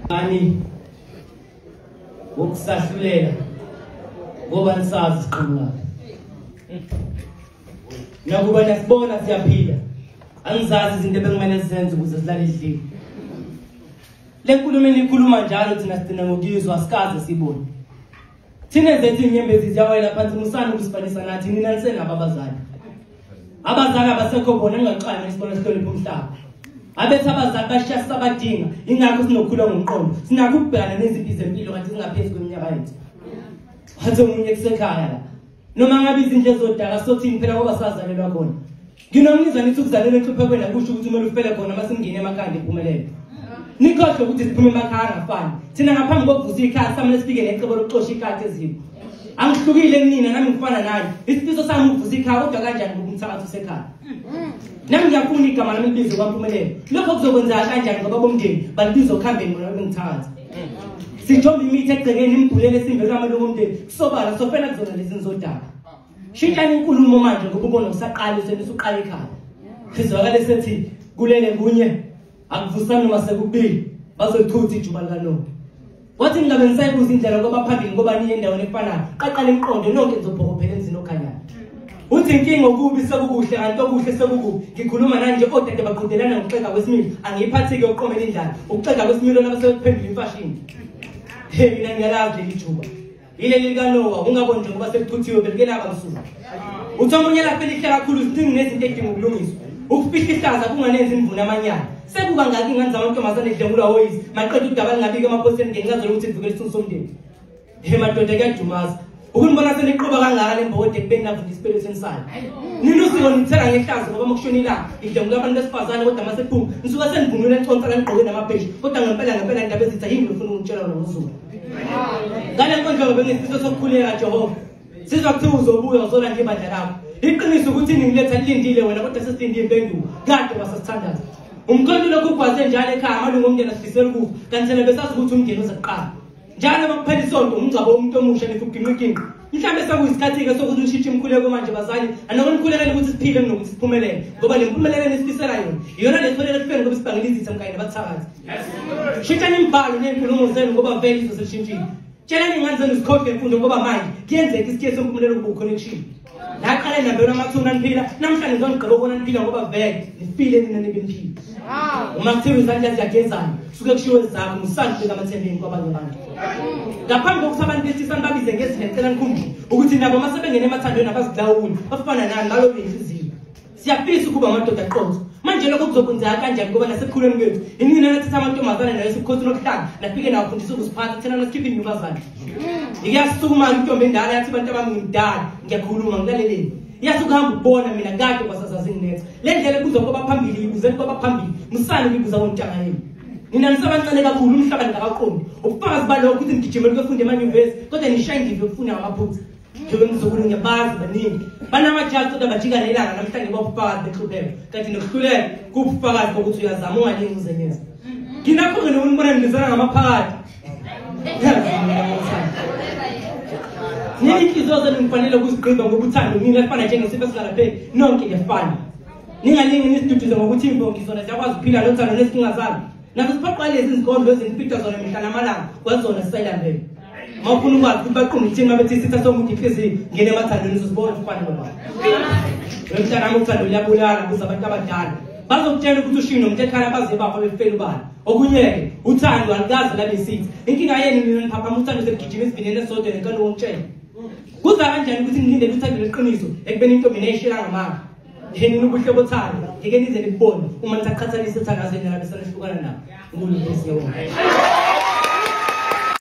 Ani wokusahlulela ngoba nisazi siqhamuka. Nakuba nasibona siyaphila. Angizazi izinto ebengimele sizenze ukuze silale endlini. Le nkulumo enikhuluma njalo thina sidina ngokuyizwa asikaze sibone. Thina zethu inyembezi ziyawela phansi musana ukusifanisa nathi nina nisenabo abazali. Abazali abasekho bona engaqala isikole sihlonipha umhlaba. Abethu abazali bashiya sabadinga ingakho sinokhula ngomqondo. Sinakho ukubhekana nezimpi zempilo kanti singaphezulu kweminyaka yethu. Wathi umunye kusekhaya la. Noma ngabe izinto ezodaka sothini phela ngoba sazalelwa khona. Nginomnizwa nithi ukuzalela enhluphekweni akusho ukuthi kumele ufele khona mase ngine emakhanda impumelelo. Nikhohle ukuthi siphume emakhaya angafani. Thina ngaphambi kokuvusa ikhaya samele sifike necebo lokuxosha ikati ezimo. Angihlukile kunina nami ngifana naye. Isifiso sami ukuvusa ikhaya kodwa kanjani ngokumthakathi usekhaya. Nami ngiyafuna igama lami libizwe kwaMpumelelo. Lokho kuzokwenzeka kanjani ngoba bomndeni balibizwa ukhambeni mina bengithakathi. Sijomba imithi egcekeni imbulele esimbe lami lokumndeni. Kusobala sofela kuzona lezi nizodaka. Shintshani inkulumo manje ngoba ubona usaqala useqala ekhaya. Sizwakale sethi kulele kunye akuvusani noma sekubili bazothutha ijuba likaNoah. Wathi ngingabe ngisayibuza indlela ngoba phambili ngoba niye endaweni efanayo. Qaqala inqondo nonke nizobhokophela enzini okhanyayo. Uthi inkinga okubi sekukuhle kanti okuhle sekukubi. Ngikhuluma nanje odade baqhudelana ngokuxeka kwesimilo. Angiyiphathi ke uqomela indlala. Ukuxeka kwesimilo nabasephendula imfashini. Mina ngiyalazi ijuba. Ileli likaNoah ungaboni nje ngoba sekuthuthiwe belikela abamsuku. Uthi omunye lapha elihlala kakhulu sidinga nezinto edinga ukulungiswa. Ukufihla ihlaza kunganenzi imvuna amanyana. Sekuba ngaki ngenza amantombazane edlengula hoyisi. Maqeda udaba ngabika emaphoseni ngencazo ukuthi ivukele isithunzi somndeni. Madoda kuyadumaza. Ukunibona seniqoba kangaka lembode kubeni navunda isipelo sensana. Nina usiko nithela ngehlazo ngoba makushona ilanga. Idlengula abantu besifazane kodwa masephuma. Nisuka senivunule enconsa lanigqoke namabheshi. Kodwa ngempela indaba ezitha yini ngifuna ukutshela wena ngozulu. Ngale nkondlo bengisifisa sokukhuleka Jehova. Sizwa kuthiwa uzobuya uzola nje ibandla lakho. Iqiniso ukuthi ningiletha lindile wena kodwa sesindile impendulo. Kade wasasithandaza. Umkhonto lokhu kwaze njalo ekhaya amalungu omndeni asifisela ukufa kanti thina besazi ukuthi umndeni uzoqala. Njalo makuphela isonto umngcwabo womuntu omusha nekugqinqinqinqa. Mhlambe sekuyisikhathi ke sokuthi ushintshe imkhuleko manje bazali anokunikhulela ukuthi siphile nokuthi siphumelele ngoba lempumelelo nesifisela yona iyona letholela sifike ngoba sibhangile izitha mkayini abathakathi. Shintshani imbhalo nenkulumo zenu ngoba vele izosishintshile. Tshelani ngani zikhohle imfundo ngoba manje kuyenzeka isikhathi sompumelelo kuba connection. Laqala nabona amathuna niphila namhlanje ngizongqala ukubona niphila ngoba vele nifile nina nibenphila. Uma kuthiwa izandla ziyagezana suke kushiwe zakho musandle kamathembeni kwabanye abantu. Ngaphambi kokuthi abantu besisana babize ngezinecela nikhumbuze ukuthi nabo masebengene emathandweni abazilawuli bafana nani ngalo benhliziyo. Siyafisa ukuba amadoda aqotho. Manje lokho kuzokwenzeka kanjani ngoba nasekhuleni kwethu inina nathi amantombazane nayo sikhosi lokuhlanga nafike nawo ufundisa ukuziphatha thina nasikhipha inyuvazane. Ngiyasukuma intombi endala yathi abantu abangimdala ngiyakhuluma ngilaleleni. Iyasukuhamba ubona mina kade kwasasazi nginetha. Le ndlela kuzo ngoba phambili ibuze ngoba phambili musani ngibuza ngontanga yini. Nina nisabancane kakhulu umhlaba ngakaqondi. Ubufakazi balokho ukuthi ngigijimela ukufunda emanyuvesi kodwa nishaye ngive ukufuna amaphutha. Ngibe ngizokule ngiyabazi baningi. Banamajaji kodwa bajika nelanga namhlanje bafakazi bexupheka. Kanti nokuhlulela kubufakazi bokuthi uyazama ungalingi uzenyeza. Nginakho ke nokubona ngizana ngamaphakathi. Nini inhliziyo zenu nifanele ukuzigqiba ngokuthanda mina efana njengesifo esingalapheki nonke ngiyafana. Ningalingi nisiduduze ngokuthi imbongi zona ziyakwazi ukuphila lothando nesinkinga zalo. Nazo siphoqa lezi izikondlo ezinipitha zona mihla namalanga kwazona sisayilandela. Mawufuna ukwazi ukuthi baqunga ukuthi ngabe sisitha somuntu inhliziyo ngene emathandweni uzosibona ufana nobani. Wemhlana uthando liyabulala kuze abantu abadala. Bazokutshela ukuthi ushino umuntu ekhaya baze bafa befela ubani. Okunye uthando alikaze labe sithi. Inkinga yenu nina niphapha uthando sekugijima isivinini esodwa nenkolo womtshela. Kuza kanjani ukuthi ngilinde uthando leqiniso ekubeni intombi neyishela ngamanga. Yena ubuhle bothando ngeke nize nibone uma nitaqhathanisa uthando asenela bese nihlukana nabo. Ngulu bese yona.